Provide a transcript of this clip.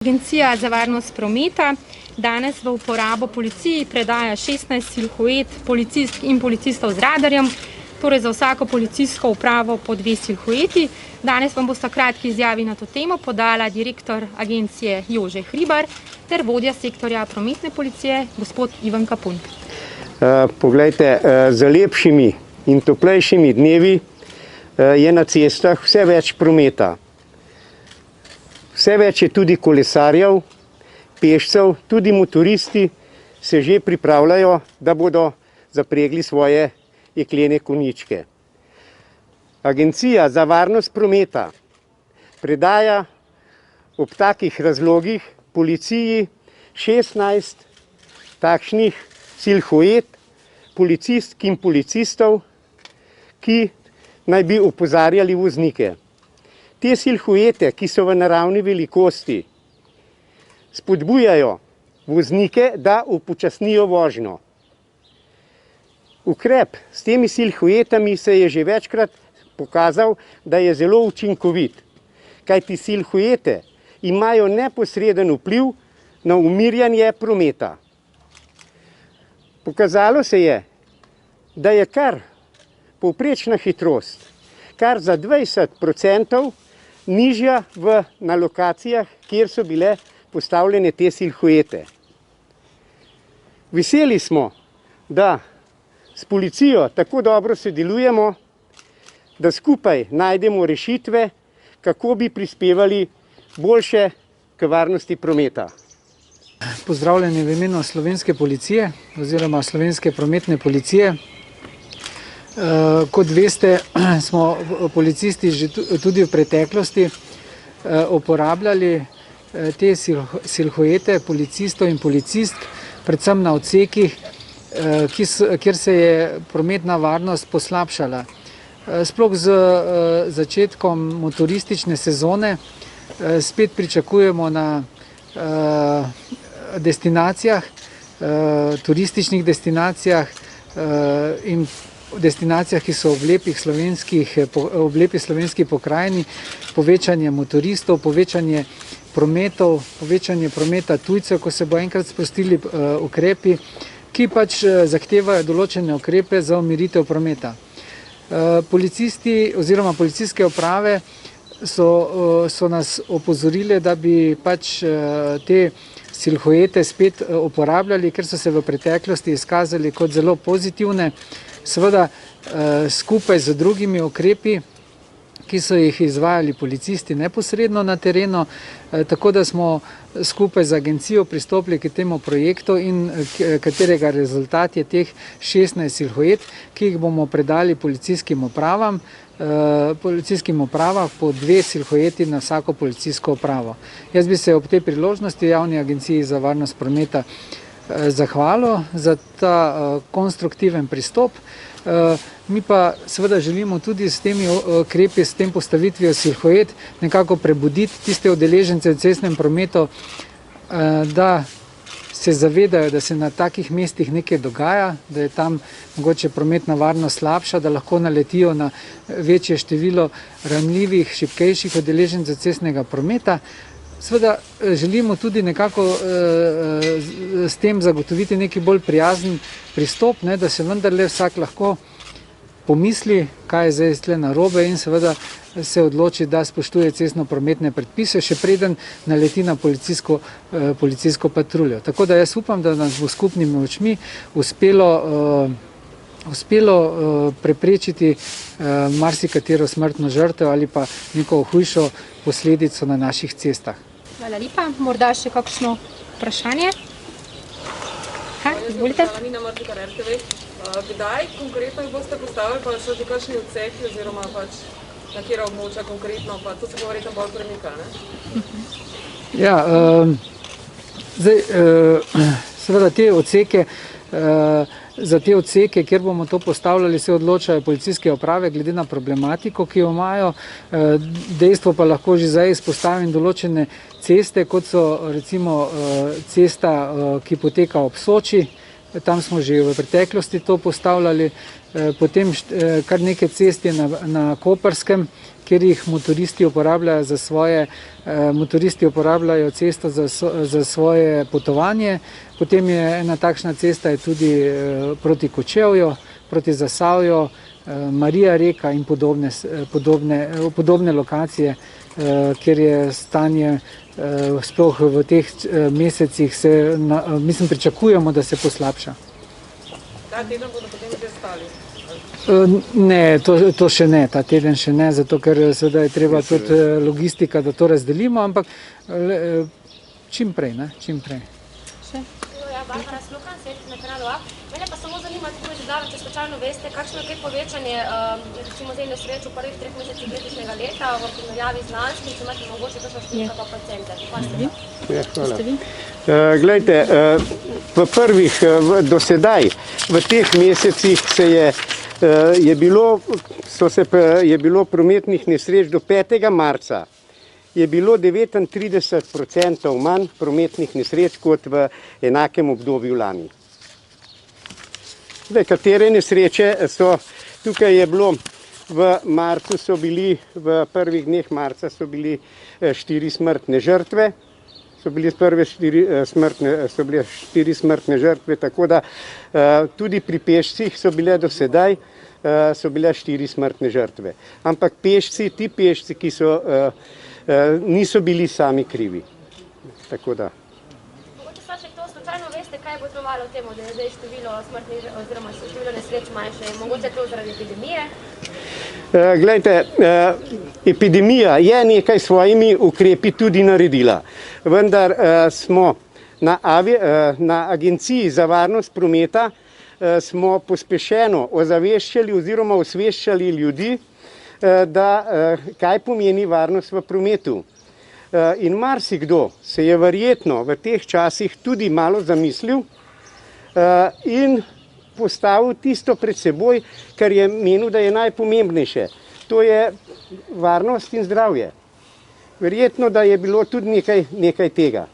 Agencija za varnost prometa danes v uporabo policiji predaja 16 silhuet policistk in policistov z radarjem, torej za vsako policijsko upravo po 2 silhueti. Danes vam bosta kratki izjavi na to temo podala direktor agencije Jože Hribar ter vodja sektorja prometne policije gospod Ivan Kapun. Poglejte, z lepšimi in toplejšimi dnevi je na cestah vse več prometa. Vse več je tudi kolesarjev, pešcev, tudi motoristi se že pripravljajo, da bodo zapregli svoje jeklene konjičke. Agencija za varnost prometa predaja ob takih razlogih policiji 16 takšnih silhuet policistk in policistov, ki naj bi opozarjali voznike. Te silhuete, ki so v naravni velikosti, spodbujajo voznike, da upočasnijo vožnjo. Ukrep s temi silhuetami se je že večkrat pokazal, da je zelo učinkovit, kajti silhuete imajo neposreden vpliv na umirjanje prometa. Pokazalo se je, da je kar povprečna hitrost kar za 20% nižja na lokacijah, kjer so bile postavljene te silhuete. Veseli smo, da s policijo tako dobro sodelujemo, da skupaj najdemo rešitve, kako bi prispevali boljše k varnosti prometa. Pozdravljeni v imenu slovenske policije oziroma slovenske prometne policije. Kot veste, smo policisti že tudi v preteklosti uporabljali te silhuete policistov in policistk, predvsem na odsekih, kjer se je prometna varnost poslabšala. Sploh z začetkom motoristične sezone spet pričakujemo na destinacijah, turističnih destinacijah in destinacijah, ki so v lepi slovenski pokrajini, povečanje motoristov, povečanje prometov, povečanje prometa tujcev, ko se bo enkrat sprostili ukrepi, ki pač zahtevajo določene ukrepe za umiritev prometa. Policisti oziroma policijske uprave so nas opozorile, da bi pač te silhuete spet uporabljali, ker so se v preteklosti izkazali kot zelo pozitivne, seveda skupaj z drugimi ukrepi, ki so jih izvajali policisti neposredno na terenu, tako da smo skupaj z agencijo pristopili k temu projektu in katerega rezultat je teh 16 silhuet, ki jih bomo predali policijskim upravam po 2 silhueti na vsako policijsko upravo. Jaz bi se ob tej priložnosti Javni agenciji za varnost prometa zahvalil za ta konstruktiven pristop. Mi pa seveda želimo tudi s temi ukrepi, s tem postavitvijo silhuet nekako prebuditi tiste udeležence v cestnem prometu, da se zavedajo, da se na takih mestih nekaj dogaja, da je tam mogoče prometna varnost slabša, da lahko naletijo na večje število ranljivih, šibkejših udeležencev cestnega prometa. Seveda želimo tudi nekako s tem zagotoviti neki bolj prijazen pristop, da se vendarle vsak lahko pomisli, kaj je zdaj tle narobe in seveda se odloči, da spoštuje cestno-prometne predpise, še preden naleti na policijsko patruljo. Tako da jaz upam, da nas bo skupnimi močmi uspelo preprečiti marsikatero smrtno žrtev ali pa neko hujšo posledico na naših cestah. Hvala lepa. Morda še kakšno vprašanje? Izvolite. Kdaj konkretno jih boste postavili, pa so že kakšni odseki oziroma pač na katera območja konkretno, pa to se bo verjetno bolj premika, ne? Ja, zdaj seveda te odseke, za te odseke, kjer bomo to postavljali, se odločajo policijske uprave glede na problematiko, ki jo imajo. Dejstvo pa lahko že zdaj izpostavim določene ceste, kot so recimo cesta, ki poteka ob Soči, tam smo že v preteklosti to postavljali, potem kar nekaj cest je na Koperskem, kjer jih motoristi uporabljajo motoristi uporabljajo cesto za svoje potovanje. Potem je ena takšna cesta je tudi proti Kočevju, proti Zasavju, Marija reka in podobne lokacije, kjer je stanje sploh v teh mesecih pričakujemo, da se poslabša. Ta teden bodo potem že stali? Ne, to še ne, ta teden še ne, zato ker seveda je treba tudi logistika, da to razdelimo, ampak čim prej, ne, čim prej. Ja, Barbara Slukan, svetnik na kanalu A. Mene pa samo zanima, tako že zdaj, če slučajno veste, kakšno je povečanje recimo zdaj nesreč v prvih 3 mesecih letošnjega leta v primerjavi z lanskim, če imate mogoče kakšno številko pa procente. Ja, hvala. Glejte, do sedaj, v teh mesecih je bilo prometnih nesreč do 5. marca. Je bilo 39% manj prometnih nesreč kot v enakem obdobju lani. Zdaj, katere nesreče so, tukaj je bilo v prvih dneh marca so bili 4 smrtne žrtve, so bile 4 smrtne žrtve, tako da tudi pri pešcih so bile do sedaj 4 smrtne žrtve. Ampak ti pešci, ki niso bili sami krivi. Tako da. Mogoče pa še kdo slučajno veste, kaj bo trovalo temu, da je zdaj število smrtnih oziroma število nesreč manjše, mogoče to zaradi epidemije? Glejte, epidemija je nekaj svojimi ukrepi tudi naredila, vendar smo na Agenciji za varnost prometa smo pospešeno ozaveščali oziroma osveščali ljudi, kaj pomeni varnost v prometu. In marsikdo se je verjetno v teh časih tudi malo zamislil in postavil tisto pred seboj, kar je menil, da je najpomembnejše. To je varnost in zdravje. Verjetno, da je bilo tudi nekaj tega.